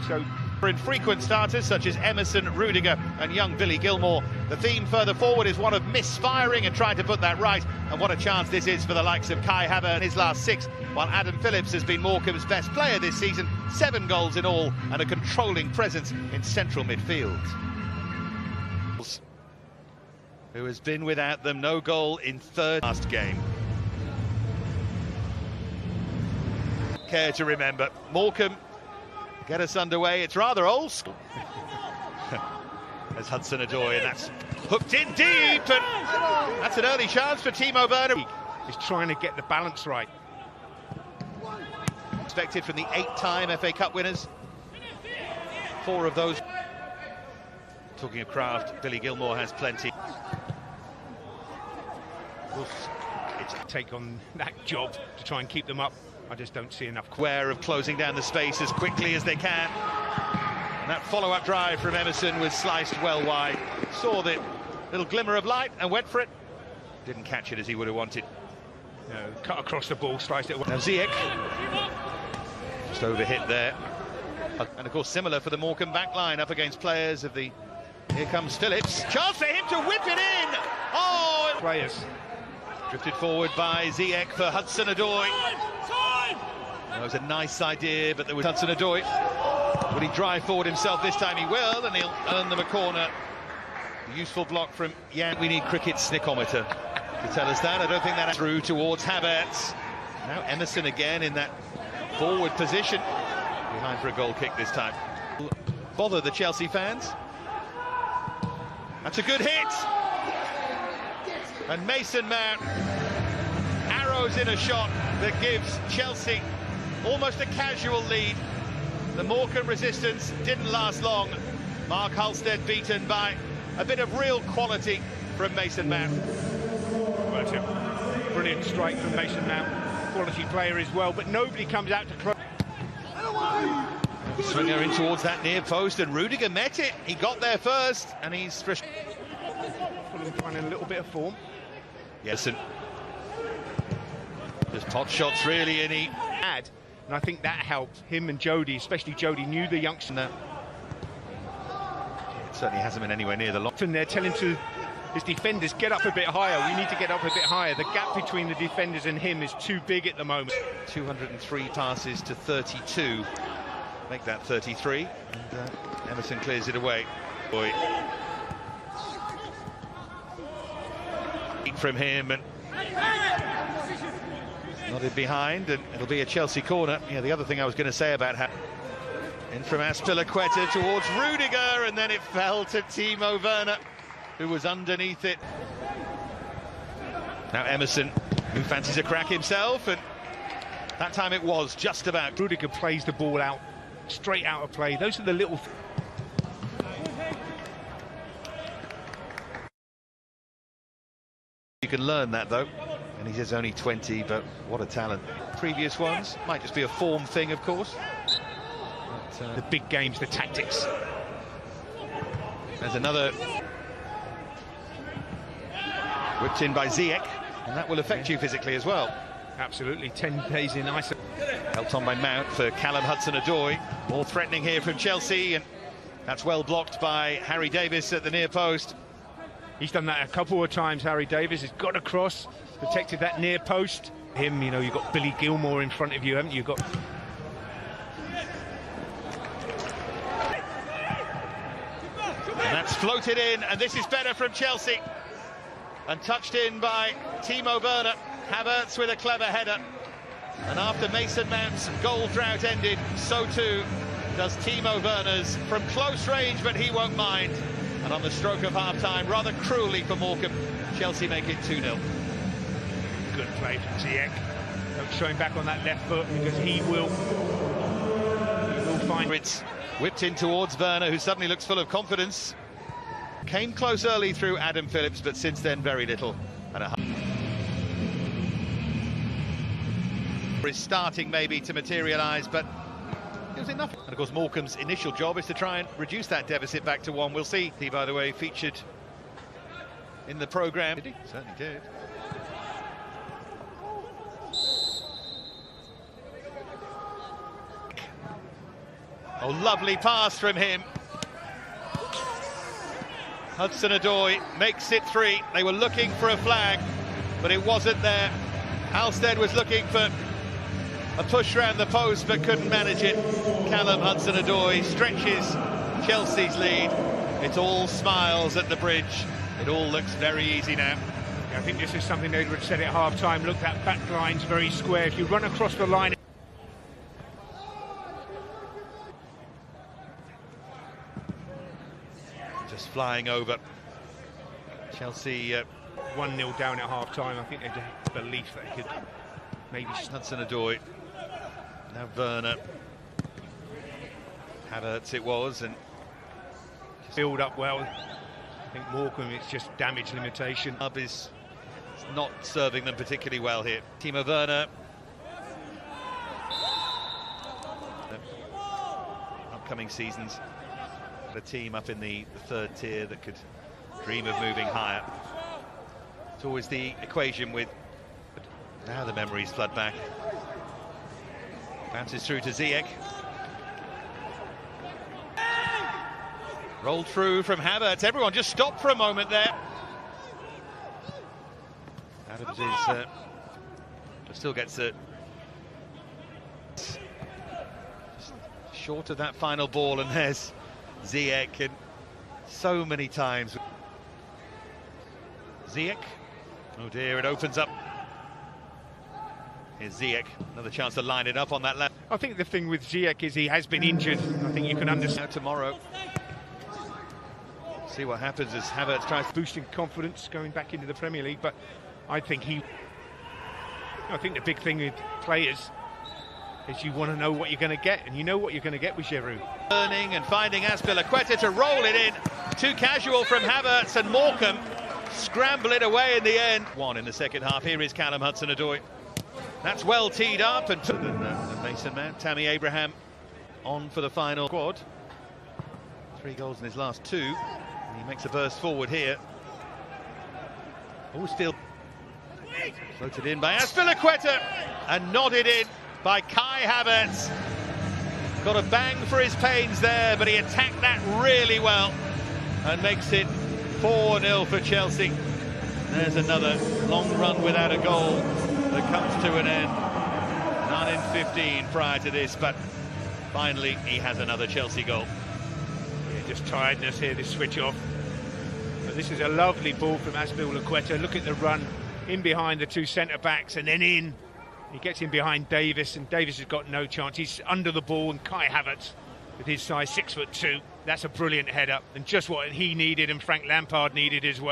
So for infrequent starters such as Emerson, Rudiger and young Billy Gilmore, the theme further forward is one of misfiring and trying to put that right, and what a chance this is for the likes of Kai Havertz in his last 6, while Adam Phillips has been Morecambe's best player this season, 7 goals in all and a controlling presence in central midfield. Who has been without them, no goal in third last game. Care to remember, Morecambe get us underway. It's rather old school. As Hudson-Odoi, and that's hooked in deep, and that's an early chance for Timo Werner. he's trying to get the balance right. Expected from the 8-time FA Cup winners. 4 of those. Talking of craft, Billy Gilmore has plenty. It's take on that job to try and keep them up. I just don't see enough. Aware of closing down the space as quickly as they can. And that follow-up drive from Emerson was sliced well wide. Saw the little glimmer of light and went for it. Didn't catch it as he would have wanted. No, cut across the ball, sliced it. Now Ziyech just overhit there. And of course similar for the Morecambe back line up against players of the... Here comes Phillips. Chance for him to whip it in! Oh! Players. Drifted forward by Ziyech for Hudson-Odoi. That was a nice idea, but there was Hudson-Odoi. Would he drive forward himself this time? He will, and he'll earn them a corner. A useful block from Jan. We need cricket's snickometer to tell us that. I don't think that's through towards Havertz. Now Emerson again in that forward position. Behind for a goal kick this time. Bother the Chelsea fans. That's a good hit. And Mason Mount arrows in a shot that gives Chelsea almost a casual lead. The Morecambe resistance didn't last long. Mark Halstead beaten by a bit of real quality from Mason Mount. Well, it's a brilliant strike from Mason Mount. Quality player as well, but nobody comes out to close. Swinger in towards that near post, and Rudiger met it. He got there first, and he's fresh. Finding a little bit of form. Yes, and just pot shots really, and he had, and I think that helped him and Jody, especially Jody, knew the youngster. It certainly hasn't been anywhere near the long. And they're telling to his defenders, get up a bit higher. We need to get up a bit higher. The gap between the defenders and him is too big at the moment. 203 passes to 32. Make that 33, and Emerson clears it away. Boy, from him, and nodded behind, and it'll be a Chelsea corner. Yeah, the other thing I was going to say about in from Azpilicueta towards Rudiger, and then it fell to Timo Werner, who was underneath it. Now Emerson, who fancies a crack himself, and that time it was just about. Rudiger plays the ball out, straight out of play. Those are the little... You can learn that though, and he says only 20, but what a talent. Previous ones might just be a form thing, of course. But, the big games, the tactics. There's another whipped in by Ziyech, and that will affect you physically as well. Absolutely, 10 days in ice. Helped on by Mount for Callum Hudson-Odoi. More threatening here from Chelsea, and that's well blocked by Harry Davis at the near post. He's done that a couple of times, Harry Davis. He's got across, protected that near post. Him, you know, you've got Billy Gilmore in front of you, haven't you? You've got... And that's floated in, and this is better from Chelsea. And touched in by Timo Werner. Havertz with a clever header. And after Mason Mount's goal drought ended, so too does Timo Werner's from close range, but he won't mind. And on the stroke of half-time, rather cruelly for Morecambe, Chelsea make it 2-0. Good play from Ziyech. Don't show him back on that left foot, because he will find... It's whipped in towards Werner, who suddenly looks full of confidence. Came close early through Adam Phillips, but since then very little. And a is starting maybe to materialise, but it was enough. And of course Morecambe's initial job is to try and reduce that deficit back to 1. We'll see. He, by the way, featured in the programme. Did he? Certainly did. Oh, lovely pass from him. Hudson-Odoi makes it 3. They were looking for a flag, but it wasn't there. Halstead was looking for a push around the post, but couldn't manage it. Callum Hudson-Odoi stretches Chelsea's lead. It's all smiles at the bridge. It all looks very easy now. I think this is something they would have said at half-time. Look, that back line's very square. If you run across the line... Just flying over. Chelsea 1-0 down at half-time. I think they had belief that they could maybe... Hudson-Odoi. Now Werner. Havertz it was, and... build up well. I think Morecambe, it's just damage limitation. Hub is not serving them particularly well here. Timo Werner. Upcoming seasons, a team up in the third tier that could dream of moving higher. It's always the equation with... Now the memories flood back. Bounces through to Ziyech. Rolled through from Havertz. Everyone just stopped for a moment there. Adams is still gets it short of that final ball, and there's Ziyech, and so many times. Ziyech. Oh dear, it opens up. Here's Ziyech, another chance to line it up on that left. I think the thing with Ziyech is he has been injured. I think you can understand. Now tomorrow. See what happens as Havertz tries boosting confidence going back into the Premier League, but I think the big thing with players is you want to know what you're going to get, and you know what you're going to get with Giroud. Turning and finding Azpilicueta to roll it in. Too casual from Havertz, and Morecambe scramble it away in the end. 1 in the second half. Here is Callum Hudson-Odoi. That's well teed up, and the Mason man, Tammy Abraham, on for the final squad. 3 goals in his last 2. And he makes a burst forward here. Always still floated in by Azpilicueta and nodded in by Kai Havertz. Got a bang for his pains there, but he attacked that really well and makes it 4-0 for Chelsea. There's another long run without a goal that comes to an end. None in 15 prior to this, but finally he has another Chelsea goal. Yeah, just tiredness here, this switch off. But this is a lovely ball from Azpilicueta. Look at the run in behind the 2 centre-backs and then in. He gets in behind Davis, and Davis has got no chance. He's under the ball, and Kai Havertz, with his size 6'2", that's a brilliant header, and just what he needed and Frank Lampard needed as well.